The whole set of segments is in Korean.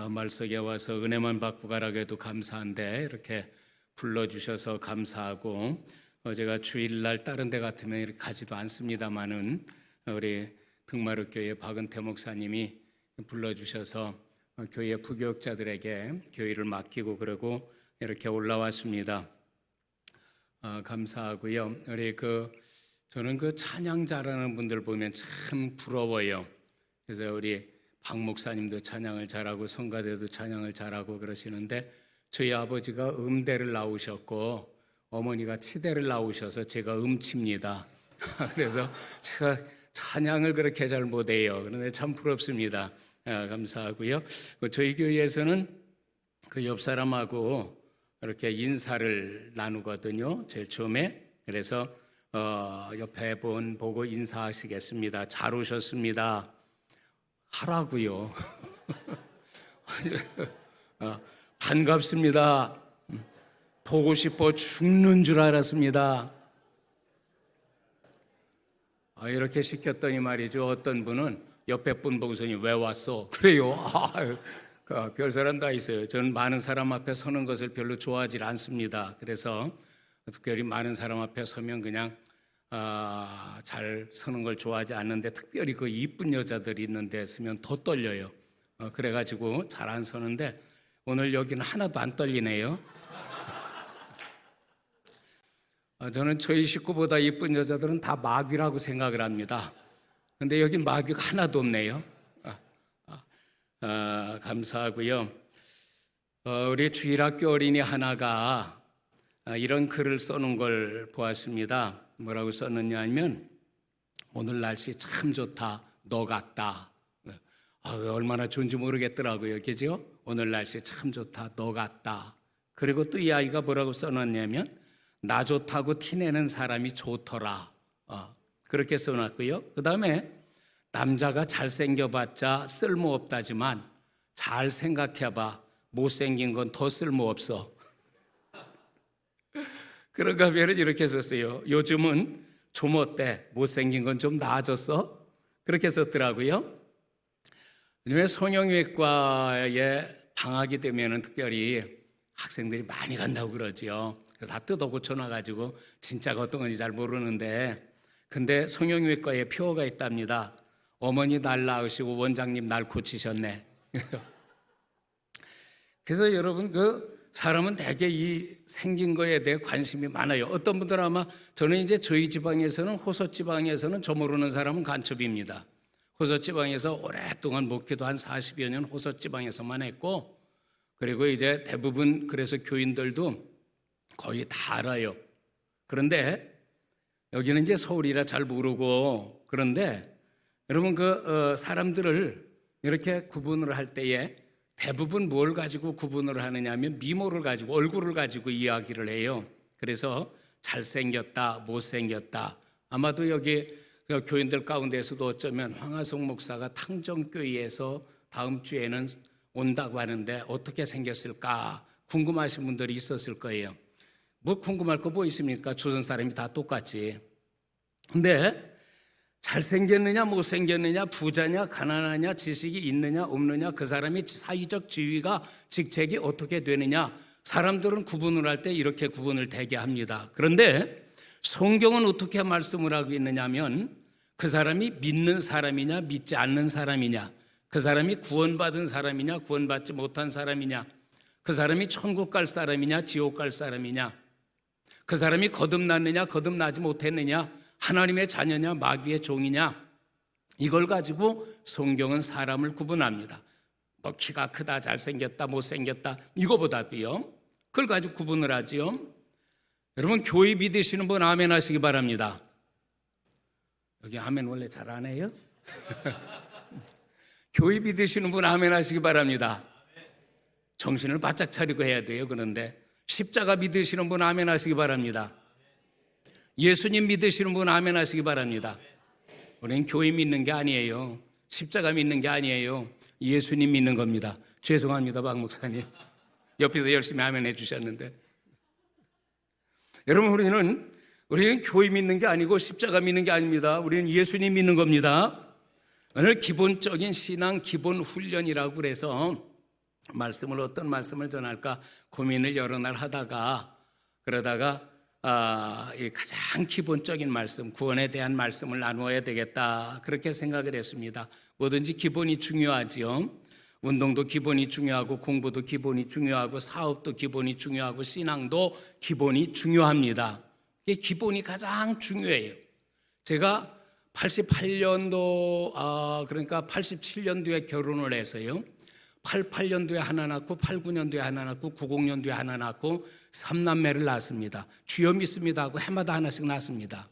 말석에 와서 은혜만 받고 가라고 해도 감사한데 이렇게 불러주셔서 감사하고, 제가 주일날 다른 데 같으면 이렇게 가지도 않습니다만은 우리 등마루교회 박은태 목사님이 불러주셔서 교회 부교육자들에게 교회를 맡기고 그러고 이렇게 올라왔습니다. 감사하고요. 저는 그 찬양 잘하는 분들 보면 참 부러워요. 그래서 우리 박 목사님도 찬양을 잘하고 성가대도 찬양을 잘하고 그러시는데, 저희 아버지가 음대를 나오셨고 어머니가 치대를 나오셔서 제가 음치입니다. 그래서 제가 찬양을 그렇게 잘 못해요. 그런데 참 부럽습니다. 감사하고요. 저희 교회에서는 그 옆 사람하고 이렇게 인사를 나누거든요. 제일 처음에. 그래서 옆에 분 보고 인사하시겠습니다. 잘 오셨습니다. 하라고요. 반갑습니다. 보고 싶어 죽는 줄 알았습니다. 이렇게 시켰더니 말이죠. 어떤 분은 옆에 분 보고서니 왜 왔어? 그래요. 별 사람 다 있어요. 저는 많은 사람 앞에 서는 것을 별로 좋아하지 않습니다. 그래서 특별히 많은 사람 앞에 서면 그냥 잘 서는 걸 좋아하지 않는데, 특별히 그 이쁜 여자들이 있는데 서면 더 떨려요. 그래가지고 잘 안 서는데 오늘 여기는 하나도 안 떨리네요. 저는 저희 식구보다 이쁜 여자들은 다 마귀라고 생각을 합니다. 근데 여긴 마귀가 하나도 없네요. 감사하고요. 우리 주일학교 어린이 하나가 이런 글을 써놓은 걸 보았습니다. 뭐라고 썼느냐 하면, 오늘 날씨 참 좋다, 너 같다. 얼마나 좋은지 모르겠더라고요. 그죠? 오늘 날씨 참 좋다, 너 같다. 그리고 또 이 아이가 뭐라고 써놨냐면, 나 좋다고 티내는 사람이 좋더라. 그렇게 써놨고요. 그 다음에 남자가 잘생겨봤자 쓸모없다지만 잘 생각해봐, 못생긴 건 더 쓸모없어. 그런가 하면 이렇게 썼어요. 요즘은 좀 어때? 못생긴 건 좀 나아졌어? 그렇게 썼더라고요. 왜 성형외과에 방학이 되면 특별히 학생들이 많이 간다고 그러지요. 다 뜯어 고쳐놔가지고 진짜가 어떤 건지 잘 모르는데, 근데 성형외과에 표어가 있답니다. 어머니 날 낳으시고 원장님 날 고치셨네. 그래서 여러분, 사람은 대개 이 생긴 거에 대해 관심이 많아요. 어떤 분들은 아마, 저는 이제 저희 지방에서는, 호서 지방에서는 저 모르는 사람은 간첩입니다. 호서 지방에서 오랫동안 목회도 한 40여 년 호서 지방에서만 했고, 그리고 이제 대부분 그래서 교인들도 거의 다 알아요. 그런데 여기는 이제 서울이라 잘 모르고, 그런데 여러분 사람들을 이렇게 구분을 할 때에 대부분 뭘 가지고 구분을 하느냐 하면 미모를 가지고, 얼굴을 가지고 이야기를 해요. 그래서 잘생겼다, 못생겼다. 아마도 여기 교인들 가운데서도 어쩌면 황하성 목사가 탕정교회에서 다음 주에는 온다고 하는데 어떻게 생겼을까 궁금하신 분들이 있었을 거예요. 뭐 궁금할 거 뭐 있습니까? 조선 사람이 다 똑같지. 근데 잘생겼느냐 못생겼느냐, 부자냐 가난하냐, 지식이 있느냐 없느냐, 그 사람이 사회적 지위가, 직책이 어떻게 되느냐, 사람들은 구분을 할 때 이렇게 구분을 되게 합니다. 그런데 성경은 어떻게 말씀을 하고 있느냐 하면, 그 사람이 믿는 사람이냐 믿지 않는 사람이냐, 그 사람이 구원받은 사람이냐 구원받지 못한 사람이냐, 그 사람이 천국 갈 사람이냐 지옥 갈 사람이냐, 그 사람이 거듭났느냐 거듭나지 못했느냐, 하나님의 자녀냐 마귀의 종이냐, 이걸 가지고 성경은 사람을 구분합니다. 뭐 키가 크다, 잘생겼다, 못생겼다, 이거보다도요, 그걸 가지고 구분을 하지요. 여러분, 교회 믿으시는 분 아멘 하시기 바랍니다. 여기 아멘 원래 잘 안 해요? 교회 믿으시는 분 아멘 하시기 바랍니다. 정신을 바짝 차리고 해야 돼요. 그런데 십자가 믿으시는 분 아멘 하시기 바랍니다. 예수님 믿으시는 분 아멘 하시기 바랍니다. 우리는 교회 믿는 게 아니에요. 십자가 믿는 게 아니에요. 예수님 믿는 겁니다. 죄송합니다, 박 목사님. 옆에서 열심히 아멘 해주셨는데. 여러분, 우리는 교회 믿는 게 아니고 십자가 믿는 게 아닙니다. 우리는 예수님 믿는 겁니다. 오늘 기본적인 신앙 기본 훈련이라고 그래서 어떤 말씀을 전할까 고민을 여러 날 하다가 그러다가 이 가장 기본적인 말씀, 구원에 대한 말씀을 나누어야 되겠다 그렇게 생각을 했습니다. 뭐든지 기본이 중요하지요. 운동도 기본이 중요하고 공부도 기본이 중요하고 사업도 기본이 중요하고 신앙도 기본이 중요합니다. 이게 기본이 가장 중요해요. 제가 88년도 그러니까 87년도에 결혼을 해서요. 88년도에 하나 낳고 89년도에 하나 낳고 90년도에 하나 낳고 3남매를 낳았습니다. 주여 믿습니다 하고 해마다 하나씩 낳습니다.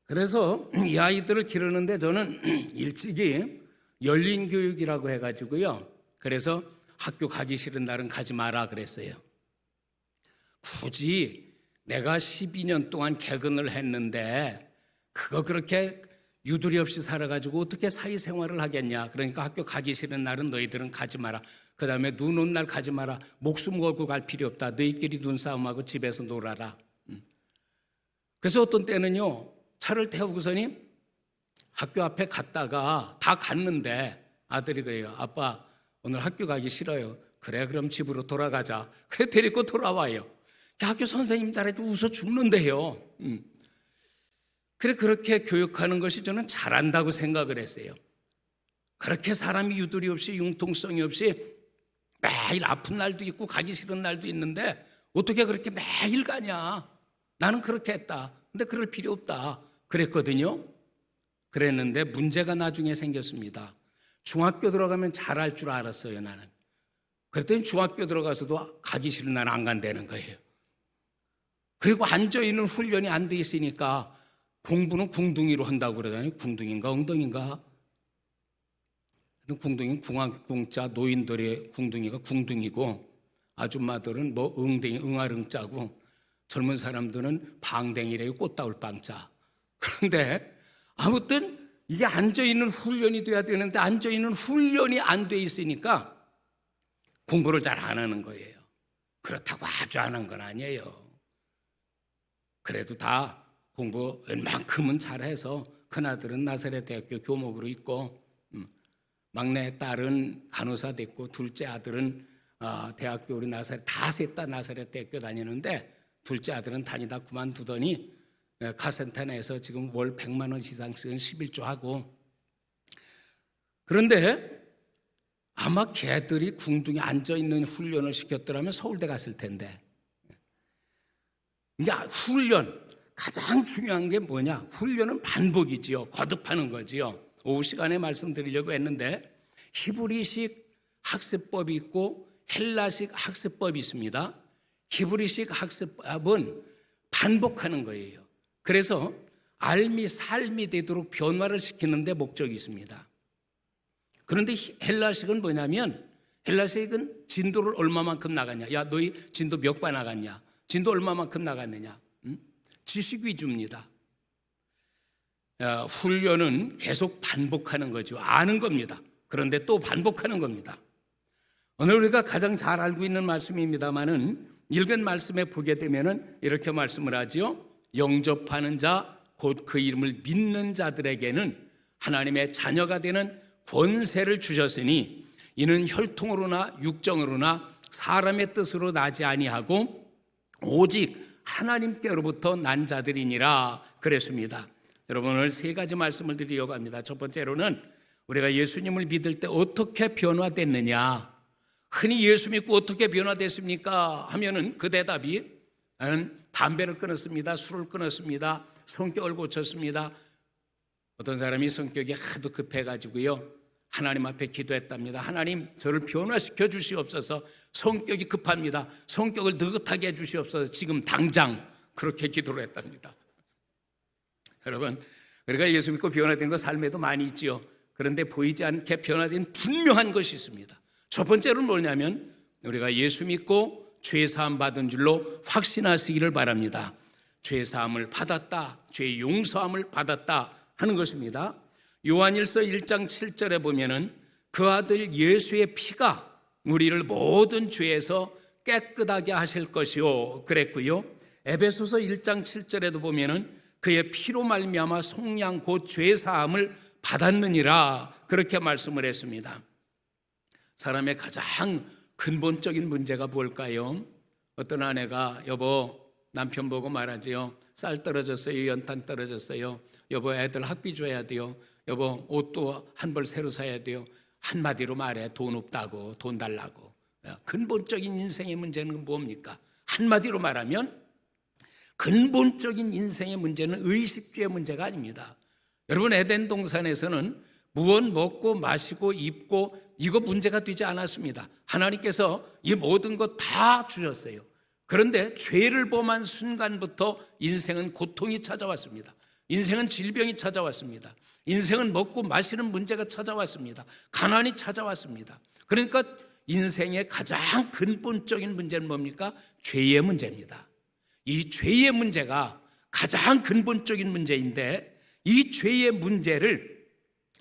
그래서 이 아이들을 기르는데 저는 일찍이 열린 교육이라고 해가지고요. 그래서 학교 가기 싫은 날은 가지 마라 그랬어요. 굳이 내가 12년 동안 개근을 했는데 그거 그렇게 유두리 없이 살아가지고 어떻게 사회생활을 하겠냐. 그러니까 학교 가기 싫은 날은 너희들은 가지 마라. 그 다음에 눈 온 날 가지 마라. 목숨 걸고 갈 필요 없다. 너희끼리 눈싸움하고 집에서 놀아라. 그래서 어떤 때는요. 차를 태우고서니 학교 앞에 갔다가 다 갔는데 아들이 그래요. 아빠 오늘 학교 가기 싫어요. 그래 그럼 집으로 돌아가자. 그래 데리고 돌아와요. 학교 선생님들한테 웃어 죽는데요. 그래 그렇게 교육하는 것이 저는 잘한다고 생각을 했어요. 그렇게 사람이 유두리 없이 융통성이 없이 매일 아픈 날도 있고 가기 싫은 날도 있는데 어떻게 그렇게 매일 가냐. 나는 그렇게 했다. 근데 그럴 필요 없다 그랬거든요. 그랬는데 문제가 나중에 생겼습니다. 중학교 들어가면 잘할 줄 알았어요. 나는. 그랬더니 중학교 들어가서도 가기 싫은 날은 안 간다는 거예요. 그리고 앉아있는 훈련이 안 돼 있으니까 공부는 궁둥이로 한다고 그러더니 궁둥인가 엉덩인가? 궁둥이는 궁자 노인들의 궁둥이가 궁둥이고 아줌마들은 뭐 응댕이 응아릉자고 젊은 사람들은 방댕이래요. 꽃다울 빵자. 그런데 아무튼 이게 앉아있는 훈련이 돼야 되는데 앉아있는 훈련이 안 돼 있으니까 공부를 잘 안 하는 거예요. 그렇다고 아주 안 한 건 아니에요. 그래도 다 공부 웬만큼은 잘해서 큰아들은 나사렛 대학교 교목으로 있고 막내 딸은 간호사 됐고 둘째 아들은 대학교 우리 나사렛 다 셋 다 나사렛 대학교 다니는데 둘째 아들은 다니다 그만두더니 카센터내에서 지금 월 100만 원 이상씩은 11조 하고 그런데 아마 걔들이 궁둥이 앉아있는 훈련을 시켰더라면 서울대 갔을 텐데 이게 훈련 가장 중요한 게 뭐냐? 훈련은 반복이지요. 거듭하는 거지요. 오후 시간에 말씀드리려고 했는데 히브리식 학습법이 있고 헬라식 학습법이 있습니다. 히브리식 학습법은 반복하는 거예요. 그래서 알미 삶이 되도록 변화를 시키는 데 목적이 있습니다. 그런데 헬라식은 뭐냐면 헬라식은 진도를 얼마만큼 나갔냐. 야 너희 진도 몇 번 나갔냐. 진도 얼마만큼 나갔느냐. 지식 위주입니다. 훈련은 계속 반복하는 거죠. 아는 겁니다. 그런데 또 반복하는 겁니다. 오늘 우리가 가장 잘 알고 있는 말씀입니다만은 읽은 말씀에 보게 되면은 이렇게 말씀을 하지요. 영접하는 자, 곧 그 이름을 믿는 자들에게는 하나님의 자녀가 되는 권세를 주셨으니 이는 혈통으로나 육정으로나 사람의 뜻으로 나지 아니하고 오직 하나님께로부터 난 자들이니라 그랬습니다. 여러분 오늘 세 가지 말씀을 드리려고 합니다. 첫 번째로는 우리가 예수님을 믿을 때 어떻게 변화됐느냐. 흔히 예수 믿고 어떻게 변화됐습니까? 하면은 그 대답이 나는 담배를 끊었습니다. 술을 끊었습니다. 성격을 고쳤습니다. 어떤 사람이 성격이 하도 급해가지고요. 하나님 앞에 기도했답니다. 하나님 저를 변화시켜 주시옵소서. 성격이 급합니다. 성격을 느긋하게 해 주시옵소서. 지금 당장 그렇게 기도를 했답니다. 여러분 우리가 예수 믿고 변화된 거 삶에도 많이 있지요. 그런데 보이지 않게 변화된 분명한 것이 있습니다. 첫 번째로는 뭐냐면 우리가 예수 믿고 죄사함 받은 줄로 확신하시기를 바랍니다. 죄사함을 받았다, 죄 용서함을 받았다 하는 것입니다. 요한일서 1장 7절에 보면은 그 아들 예수의 피가 우리를 모든 죄에서 깨끗하게 하실 것이요 그랬고요. 에베소서 1장 7절에도 보면은 그의 피로 말미암아 속량 곧 죄사함을 받았느니라 그렇게 말씀을 했습니다. 사람의 가장 근본적인 문제가 뭘까요? 어떤 아내가 여보 남편 보고 말하지요. 쌀 떨어졌어요. 연탄 떨어졌어요. 여보 애들 학비 줘야 돼요. 여보 옷도 한 벌 새로 사야 돼요. 한마디로 말해 돈 없다고 돈 달라고. 근본적인 인생의 문제는 뭡니까? 한마디로 말하면 근본적인 인생의 문제는 의식주의 문제가 아닙니다. 여러분 에덴 동산에서는 무엇 먹고 마시고 입고 이거 문제가 되지 않았습니다. 하나님께서 이 모든 것 다 주셨어요. 그런데 죄를 범한 순간부터 인생은 고통이 찾아왔습니다. 인생은 질병이 찾아왔습니다. 인생은 먹고 마시는 문제가 찾아왔습니다. 가난이 찾아왔습니다. 그러니까 인생의 가장 근본적인 문제는 뭡니까? 죄의 문제입니다. 이 죄의 문제가 가장 근본적인 문제인데 이 죄의 문제를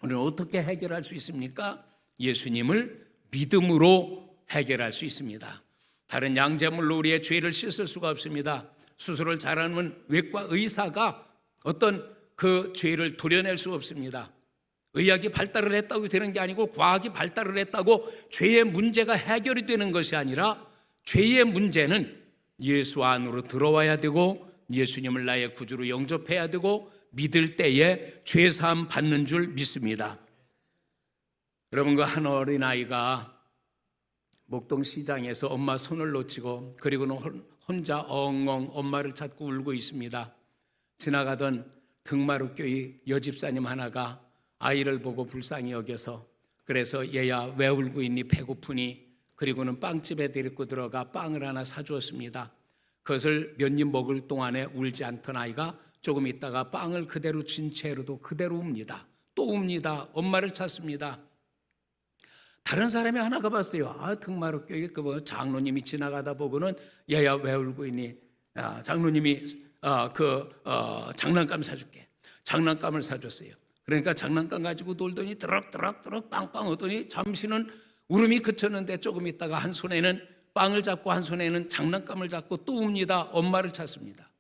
우리는 어떻게 해결할 수 있습니까? 예수님을 믿음으로 해결할 수 있습니다. 다른 양제물로 우리의 죄를 씻을 수가 없습니다. 수술을 잘하는 외과 의사가 어떤 그 죄를 도려낼 수 없습니다. 의학이 발달을 했다고 되는 게 아니고 과학이 발달을 했다고 죄의 문제가 해결이 되는 것이 아니라 죄의 문제는 예수 안으로 들어와야 되고 예수님을 나의 구주로 영접해야 되고 믿을 때에 죄사함 받는 줄 믿습니다. 여러분 그 한 어린아이가 목동시장에서 엄마 손을 놓치고 그리고는 혼자 엉엉 엄마를 찾고 울고 있습니다. 지나가던 등마루교회 여집사님 하나가 아이를 보고 불쌍히 여겨서 그래서 얘야 왜 울고 있니 배고프니 그리고는 빵집에 데리고 들어가 빵을 하나 사주었습니다. 그것을 몇 입 먹을 동안에 울지 않던 아이가 조금 있다가 빵을 그대로 진 채로도 그대로 웁니다. 또 웁니다. 엄마를 찾습니다. 다른 사람이 하나가 봤어요. 등마루교회 그 장로님이 지나가다 보고는 얘야 왜 울고 있니? 장로님이 장난감 사줄게. 장난감을 사줬어요. 그러니까 장난감 가지고 놀더니 드럭 빵빵 오더니 잠시는 울음이 그쳤는데 조금 있다가 한 손에는 빵을 잡고 한 손에는 장난감을 잡고 또 웁니다. 엄마를 찾습니다.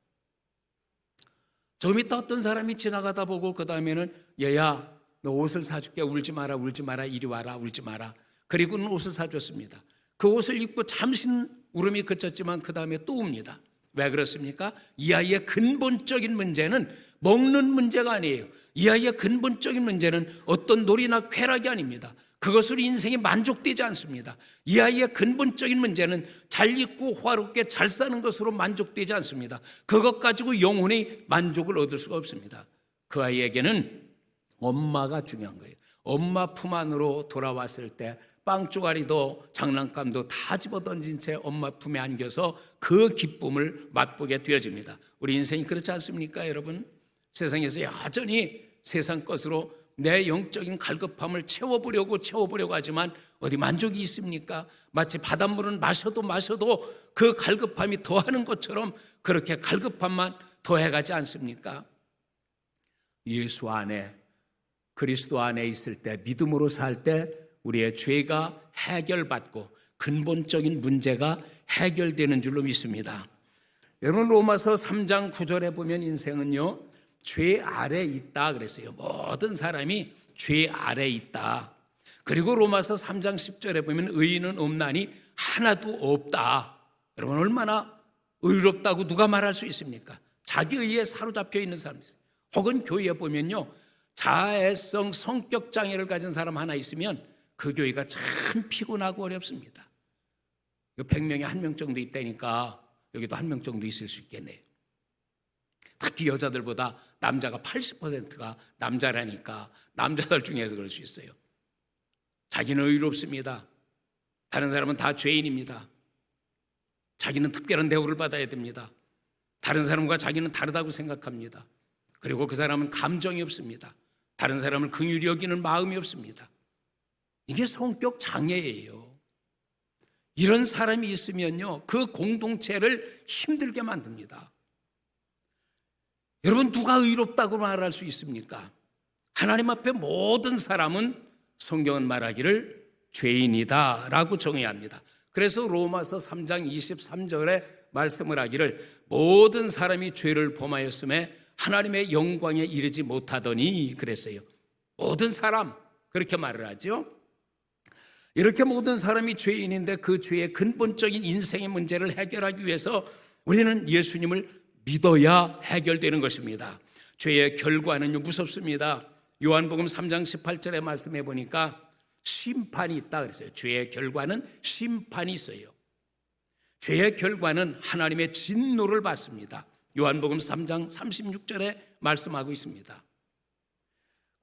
조금 있다 어떤 사람이 지나가다 보고 그 다음에는 얘야 너 옷을 사줄게. 울지 마라 이리 와라 울지 마라. 그리고는 옷을 사줬습니다. 그 옷을 입고 잠시는 울음이 그쳤지만 그 다음에 또 웁니다. 왜 그렇습니까? 이 아이의 근본적인 문제는 먹는 문제가 아니에요. 이 아이의 근본적인 문제는 어떤 놀이나 쾌락이 아닙니다. 그것으로 인생이 만족되지 않습니다. 이 아이의 근본적인 문제는 잘 입고 화롭게 잘 사는 것으로 만족되지 않습니다. 그것 가지고 영혼의 만족을 얻을 수가 없습니다. 그 아이에게는 엄마가 중요한 거예요. 엄마 품 안으로 돌아왔을 때 빵조가리도 장난감도 다 집어던진 채 엄마 품에 안겨서 그 기쁨을 맛보게 되어집니다. 우리 인생이 그렇지 않습니까 여러분? 세상에서 여전히 세상 것으로 내 영적인 갈급함을 채워보려고 하지만 어디 만족이 있습니까? 마치 바닷물은 마셔도 그 갈급함이 더하는 것처럼 그렇게 갈급함만 더해가지 않습니까? 예수 안에 그리스도 안에 있을 때 믿음으로 살 때 우리의 죄가 해결받고 근본적인 문제가 해결되는 줄로 믿습니다. 여러분 로마서 3장 9절에 보면 인생은요 죄 아래 있다 그랬어요. 모든 사람이 죄 아래 있다. 그리고 로마서 3장 10절에 보면 의인은 없나니 하나도 없다. 여러분 얼마나 의롭다고 누가 말할 수 있습니까? 자기 의에 사로잡혀 있는 사람 있어요. 혹은 교회에 보면요 자애성 성격 장애를 가진 사람 하나 있으면 그 교회가 참 피곤하고 어렵습니다. 100명에 1명 정도 있다니까 여기도 1명 정도 있을 수 있겠네요. 특히 여자들보다 남자가 80%가 남자라니까 남자들 중에서 그럴 수 있어요. 자기는 의롭습니다. 다른 사람은 다 죄인입니다. 자기는 특별한 대우를 받아야 됩니다. 다른 사람과 자기는 다르다고 생각합니다. 그리고 그 사람은 감정이 없습니다. 다른 사람을 긍휼히 여기는 마음이 없습니다. 이게 성격 장애예요. 이런 사람이 있으면요 그 공동체를 힘들게 만듭니다. 여러분 누가 의롭다고 말할 수 있습니까? 하나님 앞에 모든 사람은 성경은 말하기를 죄인이다 라고 정해야 합니다. 그래서 로마서 3장 23절에 말씀을 하기를 모든 사람이 죄를 범하였음에 하나님의 영광에 이르지 못하더니 그랬어요. 모든 사람 그렇게 말을 하죠. 이렇게 모든 사람이 죄인인데 그 죄의 근본적인 인생의 문제를 해결하기 위해서 우리는 예수님을 믿어야 해결되는 것입니다. 죄의 결과는요 무섭습니다. 요한복음 3장 18절에 말씀해 보니까 심판이 있다 그랬어요. 죄의 결과는 심판이 있어요. 죄의 결과는 하나님의 진노를 받습니다. 요한복음 3장 36절에 말씀하고 있습니다.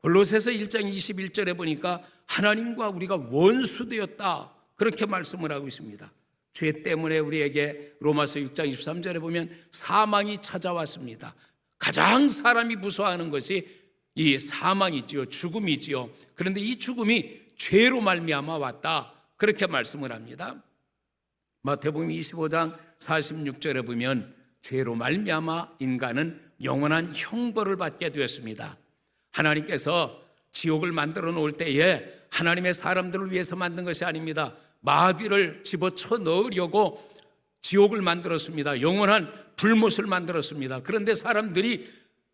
골로새서 1장 21절에 보니까 하나님과 우리가 원수되었다 그렇게 말씀을 하고 있습니다. 죄 때문에 우리에게 로마서 6장 23절에 보면 사망이 찾아왔습니다. 가장 사람이 무서워하는 것이 이 사망이지요, 죽음이지요. 그런데 이 죽음이 죄로 말미암아 왔다 그렇게 말씀을 합니다. 마태복음 25장 46절에 보면 죄로 말미암아 인간은 영원한 형벌을 받게 되었습니다. 하나님께서 지옥을 만들어 놓을 때에 하나님의 사람들을 위해서 만든 것이 아닙니다. 마귀를 집어쳐 넣으려고 지옥을 만들었습니다. 영원한 불못을 만들었습니다. 그런데 사람들이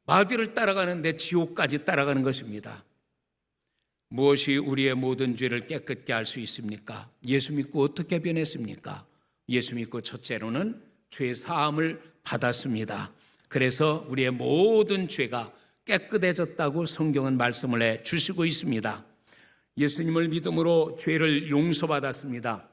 마귀를 따라가는데 지옥까지 따라가는 것입니다. 무엇이 우리의 모든 죄를 깨끗게 할 수 있습니까? 예수 믿고 어떻게 변했습니까? 예수 믿고 첫째로는 죄 사함을 받았습니다. 그래서 우리의 모든 죄가 깨끗해졌다고 성경은 말씀을 해 주시고 있습니다. 예수님을 믿음으로 죄를 용서받았습니다.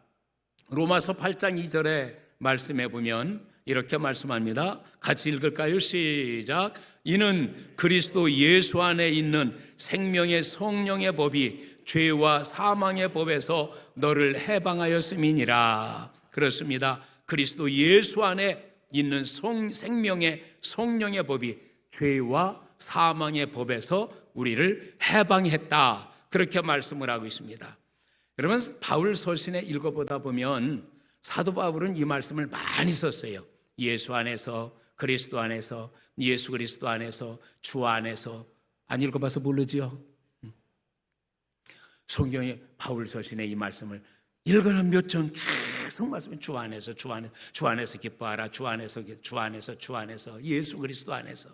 로마서 8장 2절에 말씀해 보면 이렇게 말씀합니다. 같이 읽을까요? 시작. 이는 그리스도 예수 안에 있는 생명의 성령의 법이 죄와 사망의 법에서 너를 해방하였음이니라. 그렇습니다. 그리스도 예수 안에 있는 생명의 성령의 법이 죄와 사망의 법에서 우리를 해방했다. 그렇게 말씀을 하고 있습니다. 여러분, 바울 서신에 읽어보다 보면 사도 바울은 이 말씀을 많이 썼어요. 예수 안에서, 그리스도 안에서, 예수 그리스도 안에서, 주 안에서. 안 읽어봐서 모르지요? 성경에 바울 서신에 이 말씀을 읽어는 몇 전 계속 말씀해. 주 안에서, 주 안에서, 주 안에서 기뻐하라. 주 안에서, 주 안에서, 주 안에서, 예수 그리스도 안에서.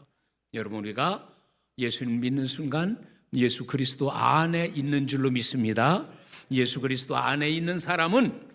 여러분, 우리가 예수님 믿는 순간 예수 그리스도 안에 있는 줄로 믿습니다. 예수 그리스도 안에 있는 사람은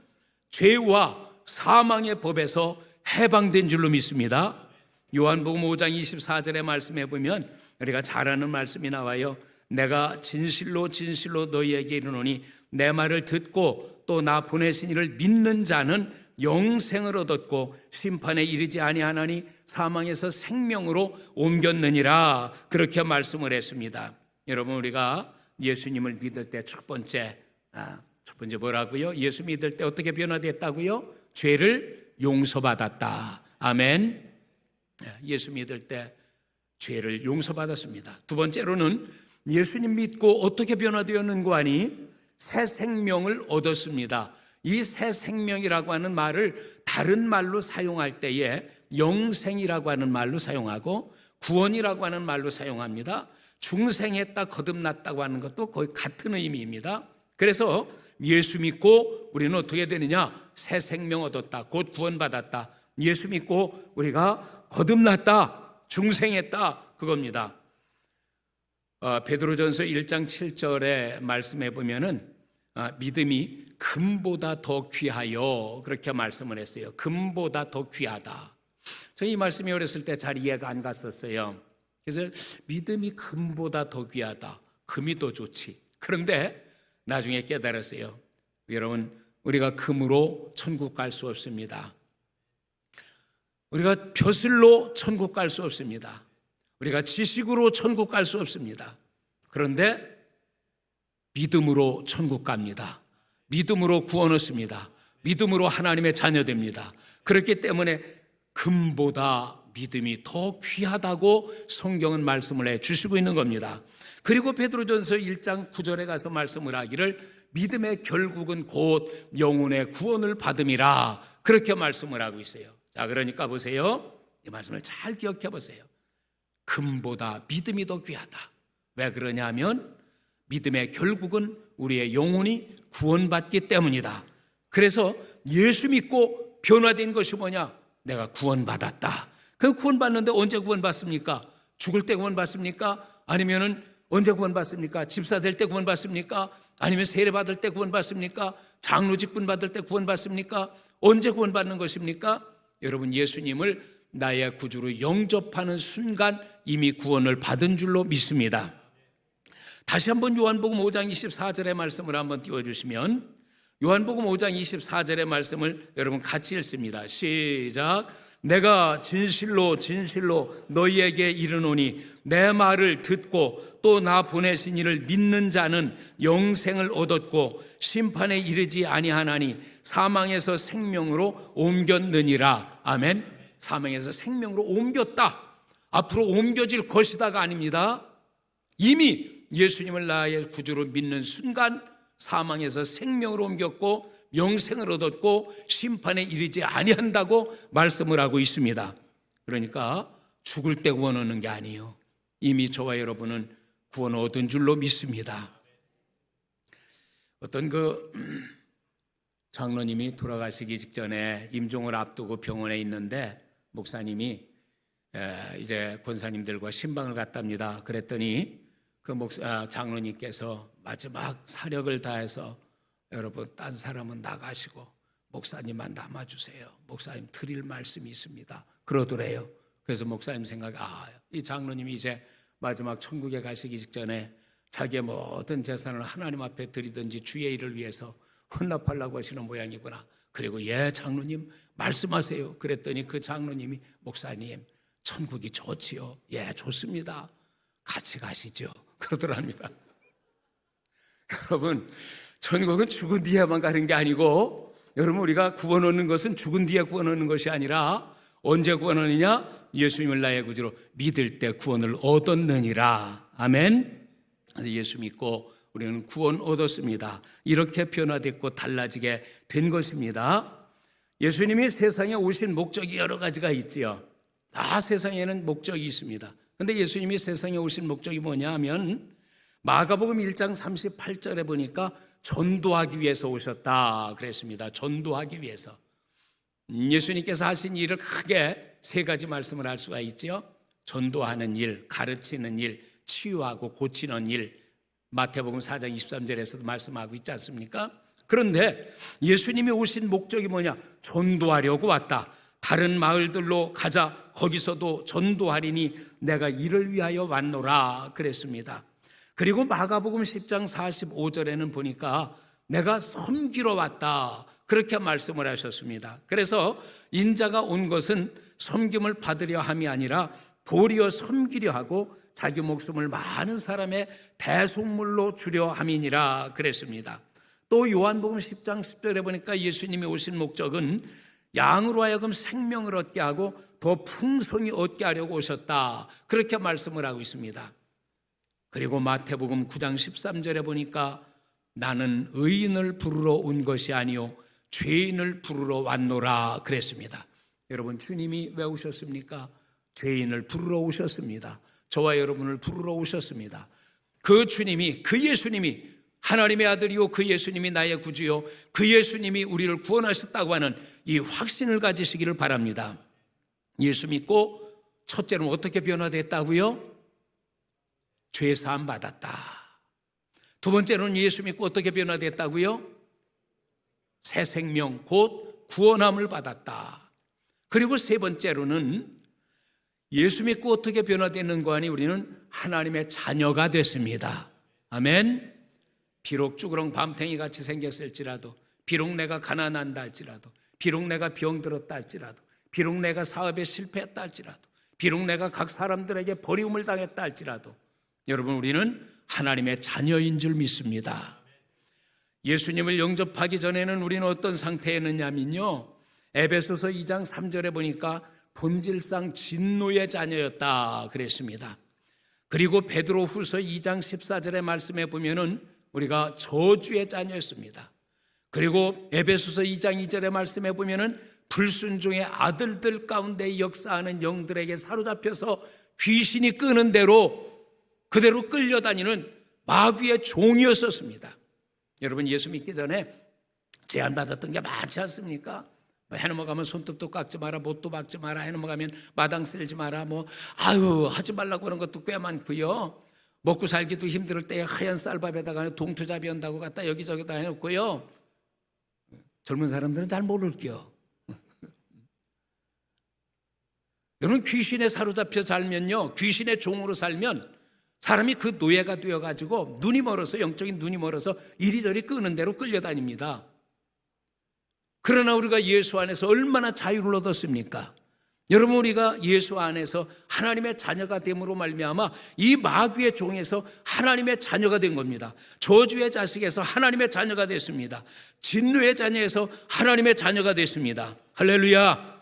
죄와 사망의 법에서 해방된 줄로 믿습니다. 요한복음 5장 24절의 말씀에 보면 우리가 잘 아는 말씀이 나와요. 내가 진실로 진실로 너희에게 이르노니 내 말을 듣고 또 나 보내신 이를 믿는 자는 영생을 얻었고 심판에 이르지 아니하나니 사망에서 생명으로 옮겼느니라. 그렇게 말씀을 했습니다. 여러분, 우리가 예수님을 믿을 때 첫 번째 뭐라고요? 예수 믿을 때 어떻게 변화됐다고요? 죄를 용서받았다. 아멘. 예수 믿을 때 죄를 용서받았습니다. 두 번째로는 예수님 믿고 어떻게 변화되었는고 하니 새 생명을 얻었습니다. 이 새 생명이라고 하는 말을 다른 말로 사용할 때에 영생이라고 하는 말로 사용하고 구원이라고 하는 말로 사용합니다. 중생했다, 거듭났다고 하는 것도 거의 같은 의미입니다. 그래서 예수 믿고 우리는 어떻게 되느냐? 새 생명 얻었다, 곧 구원받았다. 예수 믿고 우리가 거듭났다, 중생했다, 그겁니다. 베드로전서 1장 7절에 말씀해 보면은 믿음이 금보다 더 귀하여 그렇게 말씀을 했어요. 금보다 더 귀하다. 저는 이 말씀이 어렸을 때 잘 이해가 안 갔었어요. 그래서 믿음이 금보다 더 귀하다. 금이 더 좋지. 그런데 나중에 깨달았어요. 여러분, 우리가 금으로 천국 갈 수 없습니다. 우리가 벼슬로 천국 갈 수 없습니다. 우리가 지식으로 천국 갈 수 없습니다. 그런데 믿음으로 천국 갑니다. 믿음으로 구원 얻습니다. 믿음으로 하나님의 자녀 됩니다. 그렇기 때문에 금보다 믿음이 더 귀하다고 성경은 말씀을 해 주시고 있는 겁니다. 그리고 베드로전서 1장 9절에 가서 말씀을 하기를 믿음의 결국은 곧 영혼의 구원을 받음이라 그렇게 말씀을 하고 있어요. 자, 그러니까 보세요. 이 말씀을 잘 기억해 보세요. 금보다 믿음이 더 귀하다. 왜 그러냐면 믿음의 결국은 우리의 영혼이 구원받기 때문이다. 그래서 예수 믿고 변화된 것이 뭐냐? 내가 구원받았다. 그 구원받는데 언제 구원받습니까? 죽을 때 구원받습니까? 아니면은 언제 구원받습니까? 집사 될 때 구원받습니까? 아니면 세례 받을 때 구원받습니까? 장로 직분 받을 때 구원받습니까? 언제 구원받는 것입니까? 여러분, 예수님을 나의 구주로 영접하는 순간 이미 구원을 받은 줄로 믿습니다. 다시 한번 요한복음 5장 24절의 말씀을 한번 띄워주시면, 요한복음 5장 24절의 말씀을 여러분 같이 읽습니다. 시작. 내가 진실로 진실로 너희에게 이르노니 내 말을 듣고 또 나 보내신 이를 믿는 자는 영생을 얻었고 심판에 이르지 아니하나니 사망에서 생명으로 옮겼느니라. 아멘. 사망에서 생명으로 옮겼다. 앞으로 옮겨질 것이다가 아닙니다. 이미 예수님을 나의 구주로 믿는 순간 사망에서 생명으로 옮겼고 영생을 얻었고 심판에 이르지 아니한다고 말씀을 하고 있습니다. 그러니까 죽을 때 구원 얻는 게 아니에요. 이미 저와 여러분은 구원 얻은 줄로 믿습니다. 어떤 장로님이 돌아가시기 직전에 임종을 앞두고 병원에 있는데 목사님이 이제 권사님들과 신방을 갔답니다. 그랬더니 그 장로님께서 마지막 사력을 다해서 여러분, 딴 사람은 나가시고 목사님만 남아주세요. 목사님 드릴 말씀이 있습니다. 그러더래요. 그래서 목사님 생각에 이 장로님이 이제 마지막 천국에 가시기 직전에 자기의 모든 재산을 하나님 앞에 드리든지 주의 일을 위해서 헌납하려고 하시는 모양이구나. 그리고 장로님 말씀하세요. 그랬더니 그 장로님이 목사님 천국이 좋지요. 좋습니다. 같이 가시죠. 그러더랍니다. 여러분, 천국은 죽은 뒤에만 가는 게 아니고, 여러분, 우리가 구원 얻는 것은 죽은 뒤에 구원 얻는 것이 아니라 언제 구원 얻느냐? 예수님을 나의 구주로 믿을 때 구원을 얻었느니라. 아멘. 그래서 예수 믿고 우리는 구원 얻었습니다. 이렇게 변화됐고 달라지게 된 것입니다. 예수님이 세상에 오신 목적이 여러 가지가 있지요. 다 세상에는 목적이 있습니다. 그런데 예수님이 세상에 오신 목적이 뭐냐 하면 마가복음 1장 38절에 보니까 전도하기 위해서 오셨다 그랬습니다. 전도하기 위해서. 예수님께서 하신 일을 크게 세 가지 말씀을 할 수가 있죠. 전도하는 일, 가르치는 일, 치유하고 고치는 일. 마태복음 4장 23절에서도 말씀하고 있지 않습니까? 그런데 예수님이 오신 목적이 뭐냐? 전도하려고 왔다. 다른 마을들로 가자. 거기서도 전도하리니 내가 이를 위하여 왔노라 그랬습니다. 그리고 마가복음 10장 45절에는 보니까 내가 섬기러 왔다 그렇게 말씀을 하셨습니다. 그래서 인자가 온 것은 섬김을 받으려 함이 아니라 도리어 섬기려 하고 자기 목숨을 많은 사람의 대속물로 주려 함이니라 그랬습니다. 또 요한복음 10장 10절에 보니까 예수님이 오신 목적은 양으로 하여금 생명을 얻게 하고 더 풍성히 얻게 하려고 오셨다 그렇게 말씀을 하고 있습니다. 그리고 마태복음 9장 13절에 보니까 나는 의인을 부르러 온 것이 아니요 죄인을 부르러 왔노라 그랬습니다. 여러분, 주님이 왜 오셨습니까? 죄인을 부르러 오셨습니다. 저와 여러분을 부르러 오셨습니다. 그 주님이, 그 예수님이 하나님의 아들이요 그 예수님이 나의 구주요 그 예수님이 우리를 구원하셨다고 하는 이 확신을 가지시기를 바랍니다. 예수 믿고 첫째는 어떻게 변화됐다고요? 죄 사함 받았다. 두 번째로는 예수 믿고 어떻게 변화됐다고요? 새 생명 곧 구원함을 받았다. 그리고 세 번째로는 예수 믿고 어떻게 변화되는가 하니 우리는 하나님의 자녀가 됐습니다. 아멘. 비록 쭈그렁 밤탱이 같이 생겼을지라도, 비록 내가 가난한다 할지라도, 비록 내가 병들었다 할지라도, 비록 내가 사업에 실패했다 할지라도, 비록 내가 각 사람들에게 버림을 당했다 할지라도 여러분, 우리는 하나님의 자녀인 줄 믿습니다. 예수님을 영접하기 전에는 우리는 어떤 상태였느냐면요, 에베소서 2장 3절에 보니까 본질상 진노의 자녀였다 그랬습니다. 그리고 베드로 후서 2장 14절의 말씀에 보면은 우리가 저주의 자녀였습니다. 그리고 에베소서 2장 2절의 말씀에 보면은 불순종의 아들들 가운데 역사하는 영들에게 사로잡혀서 귀신이 끄는 대로 그대로 끌려다니는 마귀의 종이었었습니다. 여러분, 예수 믿기 전에 제한받았던 게 많지 않습니까? 해넘어가면 손톱도 깎지 마라, 못도 박지 마라, 해넘어가면 마당 쓸지 마라, 하지 말라고 하는 것도 꽤 많고요. 먹고 살기도 힘들 때 하얀 쌀밥에다가 동투잡이 한다고 갖다 여기저기다 해놓고요. 젊은 사람들은 잘 모를게요. 여러분, 귀신에 사로잡혀 살면요, 귀신의 종으로 살면 사람이 그 노예가 되어가지고 눈이 멀어서, 영적인 눈이 멀어서 이리저리 끄는 대로 끌려다닙니다. 그러나 우리가 예수 안에서 얼마나 자유를 얻었습니까? 여러분, 우리가 예수 안에서 하나님의 자녀가 됨으로 말미암아 이 마귀의 종에서 하나님의 자녀가 된 겁니다. 저주의 자식에서 하나님의 자녀가 됐습니다. 진노의 자녀에서 하나님의 자녀가 됐습니다. 할렐루야.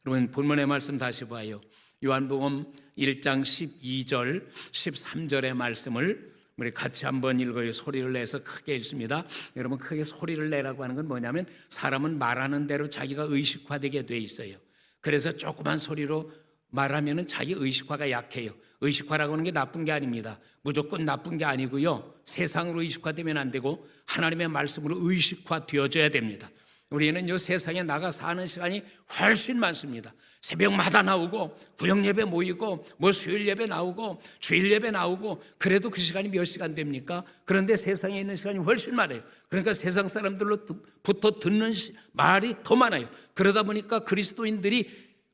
여러분, 본문의 말씀 다시 봐요. 요한복음 1장 12절 13절의 말씀을 우리 같이 한번 읽어요. 소리를 내서 크게 읽습니다. 여러분, 크게 소리를 내라고 하는 건 뭐냐면 사람은 말하는 대로 자기가 의식화되게 돼 있어요. 그래서 조그만 소리로 말하면 자기 의식화가 약해요. 의식화라고 하는 게 나쁜 게 아닙니다. 무조건 나쁜 게 아니고요, 세상으로 의식화되면 안 되고 하나님의 말씀으로 의식화되어져야 됩니다. 우리는 이 세상에 나가 사는 시간이 훨씬 많습니다. 새벽마다 나오고 구역예배 모이고 수요일 예배 나오고 주일 예배 나오고, 그래도 그 시간이 몇 시간 됩니까? 그런데 세상에 있는 시간이 훨씬 많아요. 그러니까 세상 사람들로부터 듣는 말이 더 많아요. 그러다 보니까 그리스도인들이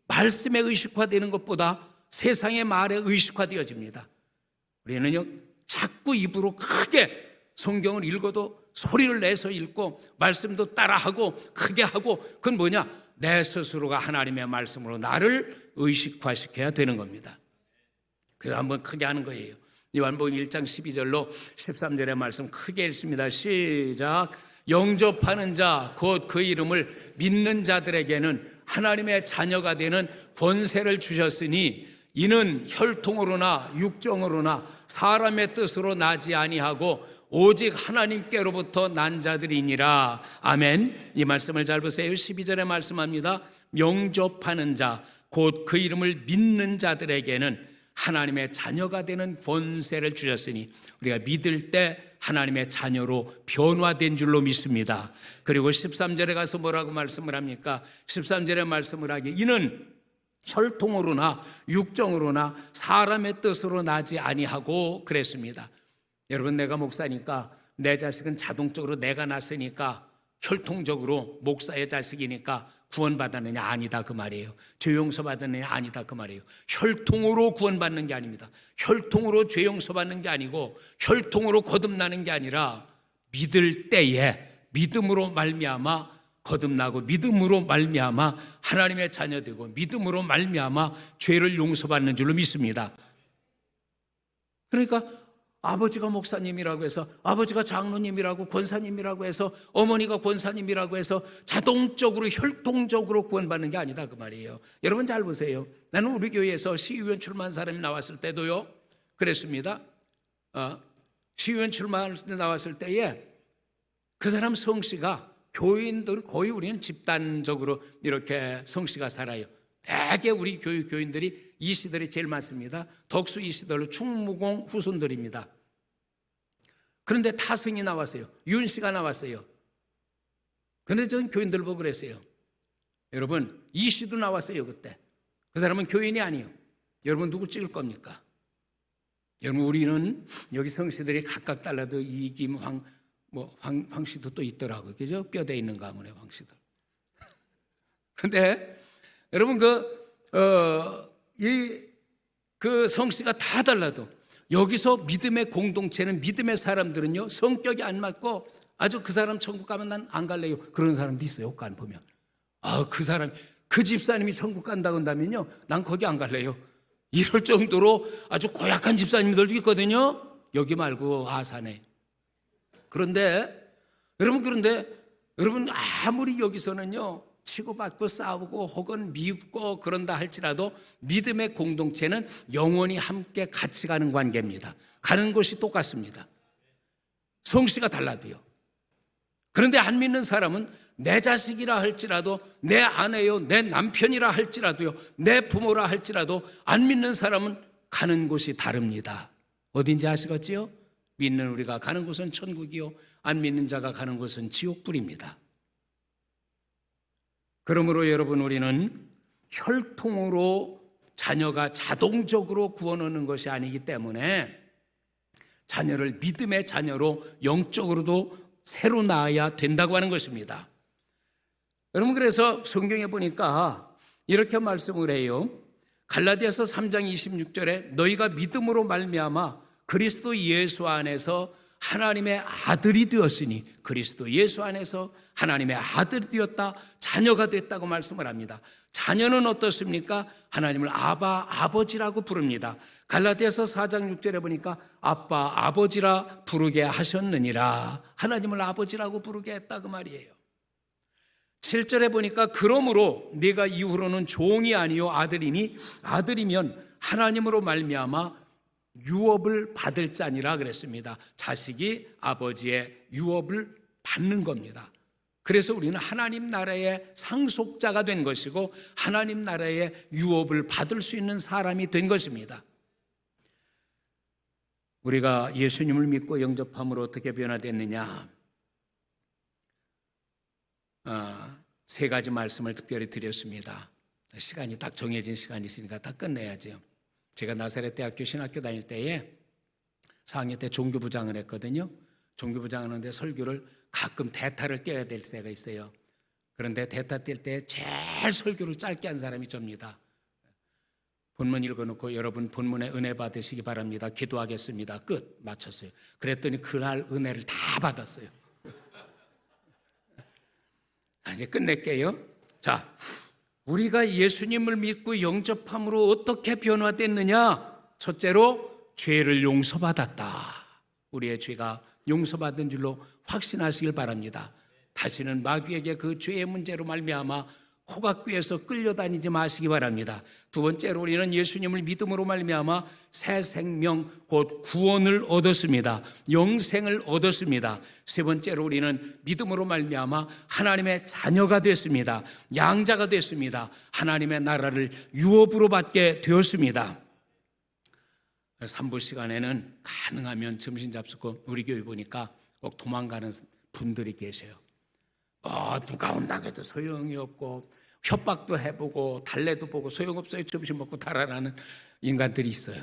말씀에 의식화되는 것보다 세상의 말에 의식화되어집니다. 우리는요, 자꾸 입으로 크게 성경을 읽어도 소리를 내서 읽고 말씀도 따라하고 크게 하고, 그건 뭐냐? 내 스스로가 하나님의 말씀으로 나를 의식화시켜야 되는 겁니다. 그래서 한번 크게 하는 거예요. 요한복음 1장 12절로 13절의 말씀 크게 읽습니다. 시작. 영접하는 자 곧 그 이름을 믿는 자들에게는 하나님의 자녀가 되는 권세를 주셨으니 이는 혈통으로나 육정으로나 사람의 뜻으로 나지 아니하고 오직 하나님께로부터 난 자들이니라. 아멘. 이 말씀을 잘 보세요. 12절에 말씀합니다. 영접하는 자 곧 그 이름을 믿는 자들에게는 하나님의 자녀가 되는 권세를 주셨으니, 우리가 믿을 때 하나님의 자녀로 변화된 줄로 믿습니다. 그리고 13절에 가서 뭐라고 말씀을 합니까? 13절에 말씀을 하기에 이는 혈통으로나 육정으로나 사람의 뜻으로 나지 아니하고 그랬습니다. 여러분, 내가 목사니까 내 자식은 자동적으로 내가 낳았으니까 혈통적으로 목사의 자식이니까 구원받았느냐? 아니다 그 말이에요. 죄 용서받았느냐? 아니다 그 말이에요. 혈통으로 구원받는 게 아닙니다. 혈통으로 죄 용서받는 게 아니고 혈통으로 거듭나는 게 아니라 믿을 때에 믿음으로 말미암아 거듭나고 믿음으로 말미암아 하나님의 자녀되고 믿음으로 말미암아 죄를 용서받는 줄로 믿습니다. 그러니까 아버지가 목사님이라고 해서, 아버지가 장로님이라고 권사님이라고 해서, 어머니가 권사님이라고 해서 자동적으로 혈통적으로 구원받는 게 아니다 그 말이에요. 여러분 잘 보세요. 나는 우리 교회에서 시의원 출마한 사람이 나왔을 때도요 그랬습니다. 시의원 출마할 때 나왔을 때에 그 사람 성씨가, 교인들은 거의 우리는 집단적으로 이렇게 성씨가 살아요. 대개 우리 교인들이 이 시들이 제일 많습니다. 덕수 이 시들로 충무공 후손들입니다. 그런데 타승이 나왔어요. 윤 씨가 나왔어요. 그런데 저는 교인들 보고 그랬어요. 여러분, 이 씨도 나왔어요 그때. 그 사람은 교인이 아니에요. 여러분 누구 찍을 겁니까? 여러분, 우리는 여기 성씨들이 각각 달라도 이김, 황 씨도 또 있더라고요. 그죠? 뼈대 있는 가문의 황 씨들. 근데 여러분, 그 성씨가 다 달라도 여기서 믿음의 공동체는, 믿음의 사람들은요 성격이 안 맞고 아주 그 사람 천국 가면 난 안 갈래요. 그런 사람도 있어요. 간 보면 그 사람, 그 집사님이 천국 간다고 한다면요 난 거기 안 갈래요. 이럴 정도로 아주 고약한 집사님들도 있거든요. 여기 말고 아산에. 그런데 여러분 아무리 여기서는요 치고받고 싸우고 혹은 미웃고 그런다 할지라도 믿음의 공동체는 영원히 함께 같이 가는 관계입니다. 가는 곳이 똑같습니다. 성씨가 달라도요. 그런데 안 믿는 사람은 내 자식이라 할지라도, 내 아내요, 내 남편이라 할지라도요, 내 부모라 할지라도 안 믿는 사람은 가는 곳이 다릅니다. 어딘지 아시겠지요? 믿는 우리가 가는 곳은 천국이요, 안 믿는 자가 가는 곳은 지옥불입니다. 그러므로 여러분, 우리는 혈통으로 자녀가 자동적으로 구원 얻는 것이 아니기 때문에 자녀를 믿음의 자녀로 영적으로도 새로 낳아야 된다고 하는 것입니다. 여러분, 그래서 성경에 보니까 이렇게 말씀을 해요. 갈라디아서 3장 26절에 너희가 믿음으로 말미암아 그리스도 예수 안에서 하나님의 아들이 되었으니, 그리스도 예수 안에서 하나님의 아들이 되었다, 자녀가 됐다고 말씀을 합니다. 자녀는 어떻습니까? 하나님을 아바, 아버지라고 부릅니다. 갈라디아서 4장 6절에 보니까 아빠, 아버지라 부르게 하셨느니라. 하나님을 아버지라고 부르게 했다, 그 말이에요. 7절에 보니까 그러므로 네가 이후로는 종이 아니요 아들이니 아들이면 하나님으로 말미암아 유업을 받을 자니라 그랬습니다. 자식이 아버지의 유업을 받는 겁니다. 그래서 우리는 하나님 나라의 상속자가 된 것이고 하나님 나라의 유업을 받을 수 있는 사람이 된 것입니다. 우리가 예수님을 믿고 영접함으로 어떻게 변화됐느냐? 세 가지 말씀을 특별히 드렸습니다. 시간이 딱 정해진 시간이 있으니까 다 끝내야죠. 제가 나사렛 대학교 신학교 다닐 때에 4학년 때 종교부장을 했거든요. 종교부장을 하는데 설교를 가끔 대타를 떼어야 될 때가 있어요. 그런데 대타 뗄 때 제일 설교를 짧게 한 사람이 접니다. 본문 읽어놓고 여러분 본문에 은혜 받으시기 바랍니다. 기도하겠습니다. 끝. 마쳤어요. 그랬더니 그날 은혜를 다 받았어요. 이제 끝낼게요. 자, 우리가 예수님을 믿고 영접함으로 어떻게 변화됐느냐? 첫째로 죄를 용서받았다. 우리의 죄가 용서받은 줄로 확신하시길 바랍니다. 다시는 마귀에게 그 죄의 문제로 말미암아 호각교에서 끌려다니지 마시기 바랍니다. 두 번째로 우리는 예수님을 믿음으로 말미암아 새 생명 곧 구원을 얻었습니다. 영생을 얻었습니다. 세 번째로 우리는 믿음으로 말미암아 하나님의 자녀가 됐습니다. 양자가 됐습니다. 하나님의 나라를 유업으로 받게 되었습니다. 3부 시간에는 가능하면 점심 잡수고 우리 교회 보니까 꼭 도망가는 분들이 계세요. 누가 온다고 해도 소용이 없고 협박도 해보고 달래도 보고 소용없어요. 점심 먹고 달아나는 인간들이 있어요.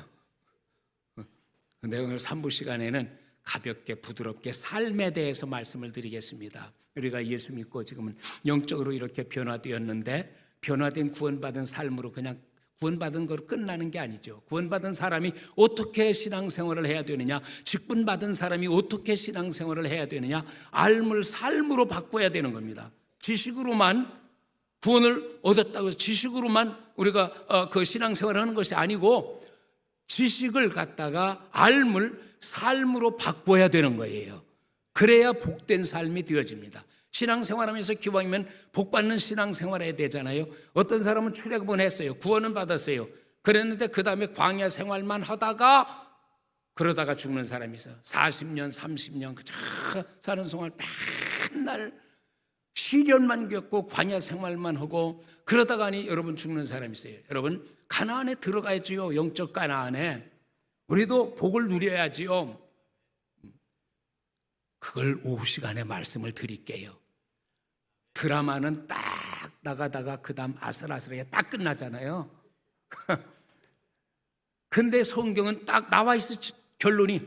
근데 오늘 3부 시간에는 가볍게 부드럽게 삶에 대해서 말씀을 드리겠습니다. 우리가 예수 믿고 지금은 영적으로 이렇게 변화되었는데 변화된 구원받은 삶으로 그냥 구원받은 거로 끝나는 게 아니죠. 구원받은 사람이 어떻게 신앙생활을 해야 되느냐, 직분받은 사람이 어떻게 신앙생활을 해야 되느냐, 알물 삶으로 바꿔야 되는 겁니다. 지식으로만 구원을 얻었다고 해서 지식으로만 우리가 그 신앙생활을 하는 것이 아니고 지식을 갖다가 알물 삶으로 바꿔야 되는 거예요. 그래야 복된 삶이 되어집니다. 신앙생활하면서 기왕이면 복받는 신앙생활 해야 되잖아요. 어떤 사람은 출애굽은 했어요. 구원은 받았어요. 그랬는데 그 다음에 광야 생활만 하다가 그러다가 죽는 사람이 있어요. 40년 30년 그저 사는 동안 맨날 시련만 겪고 광야 생활만 하고 그러다가니 여러분 죽는 사람이 있어요. 여러분 가나안에 들어가야지요. 영적 가나안에 우리도 복을 누려야지요. 그걸 오후 시간에 말씀을 드릴게요. 드라마는 딱 나가다가 그 다음 아슬아슬하게 딱 끝나잖아요. 근데 성경은 딱 나와 있어. 결론이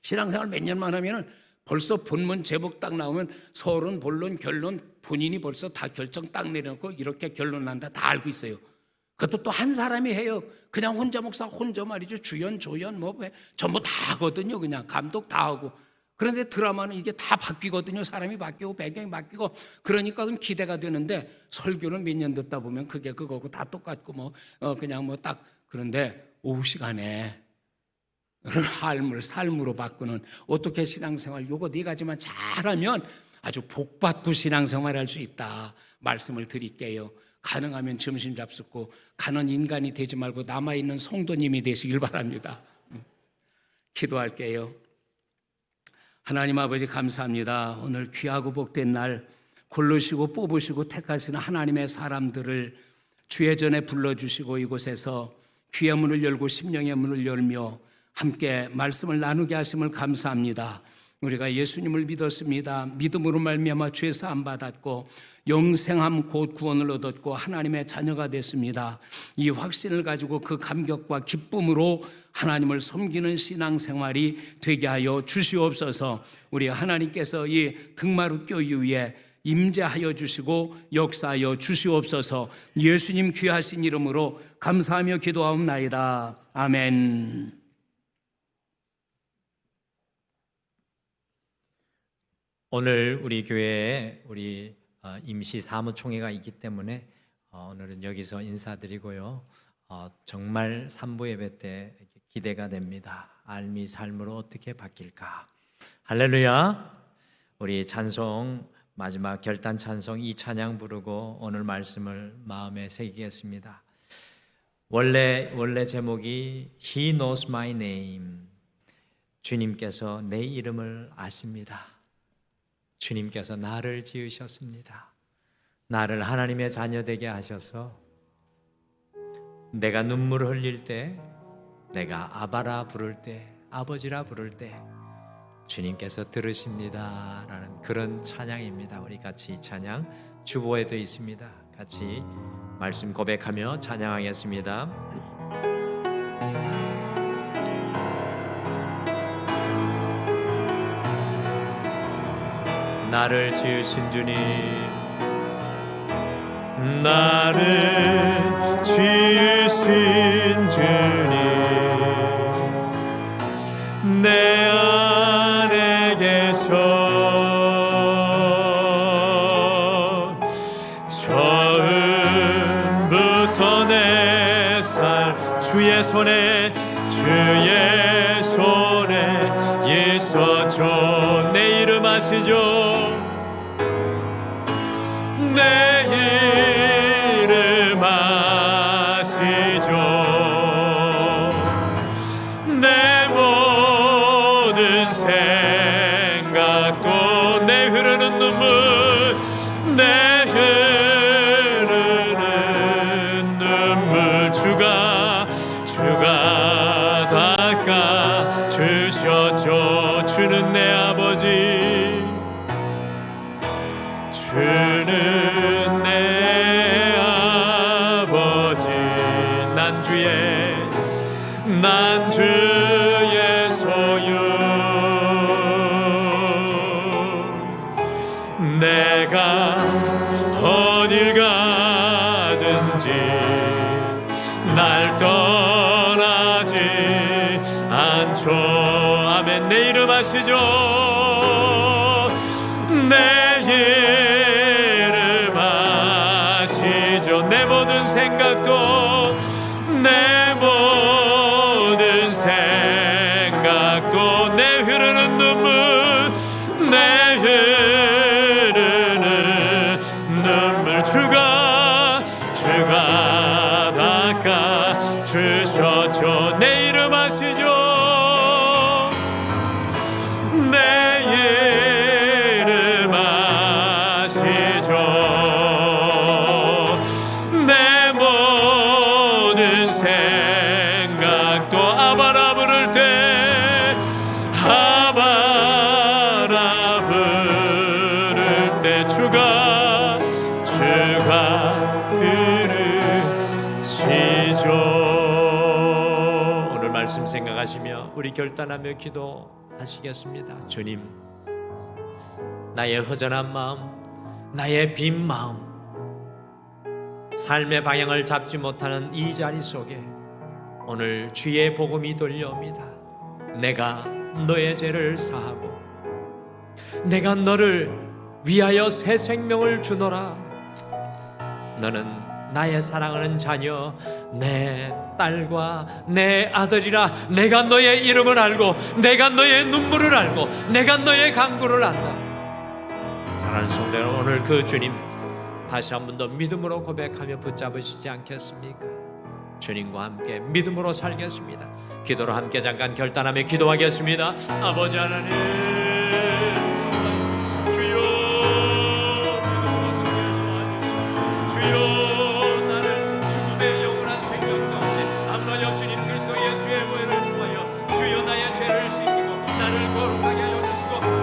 신앙생활 몇 년만 하면은 벌써 본문 제목 딱 나오면 서론 본론 결론 본인이 벌써 다 결정 딱 내려놓고 이렇게 결론 난다 다 알고 있어요. 그것도 또 한 사람이 해요. 그냥 혼자 목사 혼자 말이죠. 주연 조연 뭐 전부 다 하거든요. 그냥 감독 다 하고. 그런데 드라마는 이게 다 바뀌거든요. 사람이 바뀌고 배경이 바뀌고 그러니까 좀 기대가 되는데 설교는 몇 년 듣다 보면 그게 그거고 다 똑같고 그냥 딱 그런데 오후 시간에 삶으로 바꾸는 어떻게 신앙생활 요거 네 가지만 잘하면 아주 복받고 신앙생활할 수 있다 말씀을 드릴게요. 가능하면 점심 잡수고 가는 인간이 되지 말고 남아있는 성도님이 되시길 바랍니다. 기도할게요. 하나님 아버지 감사합니다. 오늘 귀하고 복된 날 고르시고 뽑으시고 택하시는 하나님의 사람들을 주의 전에 불러주시고 이곳에서 귀의 문을 열고 심령의 문을 열며 함께 말씀을 나누게 하심을 감사합니다. 우리가 예수님을 믿었습니다. 믿음으로 말미암아 죄 사함 받았고 영생함 곧 구원을 얻었고 하나님의 자녀가 됐습니다. 이 확신을 가지고 그 감격과 기쁨으로 하나님을 섬기는 신앙생활이 되게 하여 주시옵소서. 우리 하나님께서 이 등마루 교회 위에 임재하여 주시고 역사하여 주시옵소서. 예수님 귀하신 이름으로 감사하며 기도하옵나이다. 아멘. 오늘 우리 교회에 우리 임시 사무총회가 있기 때문에 오늘은 여기서 인사드리고요. 정말 산부 예배 때 기대가 됩니다. 알미 삶으로 어떻게 바뀔까? 할렐루야. 우리 찬송 마지막 결단 찬송 이 찬양 부르고 오늘 말씀을 마음에 새기겠습니다. 원래 제목이 He knows my name. 주님께서 내 이름을 아십니다. 주님께서 나를 지으셨습니다. 나를 하나님의 자녀 되게 하셔서 내가 눈물을 흘릴 때, 내가 아바라 부를 때, 아버지라 부를 때 주님께서 들으십니다 라는 그런 찬양입니다. 우리 같이 이 찬양 주보에도 있습니다. 같이 말씀 고백하며 찬양하겠습니다. 나를 지으신 주님, 나를 지으신 주님, 내 안에 계셔 처음부터 내 살 주의 손에 있어줘. 내 이름 아시죠? 내 이름 아시죠? 내 모든 생각도 내 흐르는 눈물, 내 흐르는 눈물 주가 닦아 주셨죠. 주는 내 아버지, 주는 내 아버지, 난 주의 소유. 내가 어딜 가든지 날 떠나지 않죠. 아멘. 내 이름 아시죠? 내 이름 아시죠? 내 모든 생각도, 내 모든 생각도, 내 흐르는 눈물, 내 흐르는 눈물 주가 닦아 주셨죠. 내 이름 아시죠? 내 이름 아시죠? 내 모든 생각도 아바라 부를 때, 아바라 부를 때 주가 들으시죠. 오늘 말씀 생각하시며 우리 결단하며 기도하시겠습니다. 주님, 나의 허전한 마음, 나의 빈 마음, 삶의 방향을 잡지 못하는 이 자리 속에 오늘 주의 복음이 들려옵니다. 내가 너의 죄를 사하고 내가 너를 위하여 새 생명을 주노라. 너는 나의 사랑하는 자녀, 내 딸과 내 아들이라. 내가 너의 이름을 알고, 내가 너의 눈물을 알고, 내가 너의 간구를 안다. 사랑하는 성도 여러분, 오늘 그 주님 다시 한 번 더 믿음으로 고백하며 붙잡으시지 않겠습니까? 주님과 함께 믿음으로 살겠습니다. 기도로 함께 잠깐 결단하며 기도하겠습니다. 아버지 하나님, 주여 믿음으로 섬겨 도와주시옵소서. 주여 나를 죽음의 영원한 생명 가운데 암노여 주님 그리스도 예수의 보혈을 통하여 주여 나의 죄를 씻기고 나를 거룩하게 하여 주시고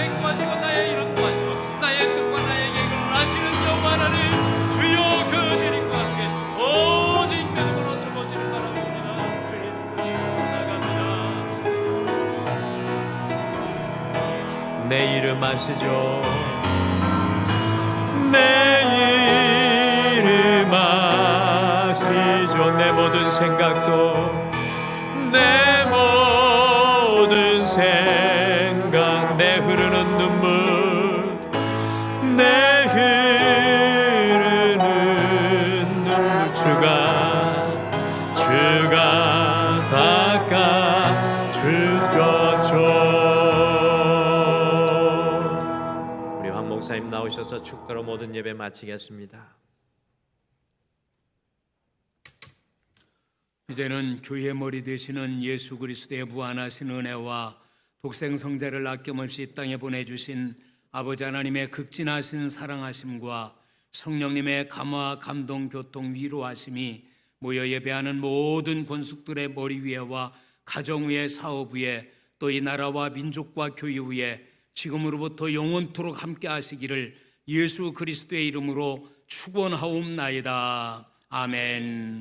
인생도 하시고 나의 이름도 하시고 나의 끝과 나의 계획을 아시는 여호와 하나님, 주여 그 재림과 함께 오직 믿음으로 서보지를 바라봅니다. 주님 나갑니다. 내 이름 아시죠? 내 이름 아시죠? 내 모든 생각도, 내 모든 생각, 내 흐르는 눈물, 내 흐르는 눈물, 주가 닦아 주셨죠. 우리 황 목사님 나오셔서 축도로 모든 예배 마치겠습니다. 이제는 교회의 머리 되시는 예수 그리스도의 무한하신 은혜와 독생 성자를 아낌없이 이 땅에 보내주신 아버지 하나님의 극진하신 사랑하심과 성령님의 감화, 감동, 교통, 위로하심이 모여 예배하는 모든 권속들의 머리 위에와 가정 위에, 사업 위에, 또 이 나라와 민족과 교회 위에 지금으로부터 영원토록 함께 하시기를 예수 그리스도의 이름으로 축원하옵나이다. 아멘.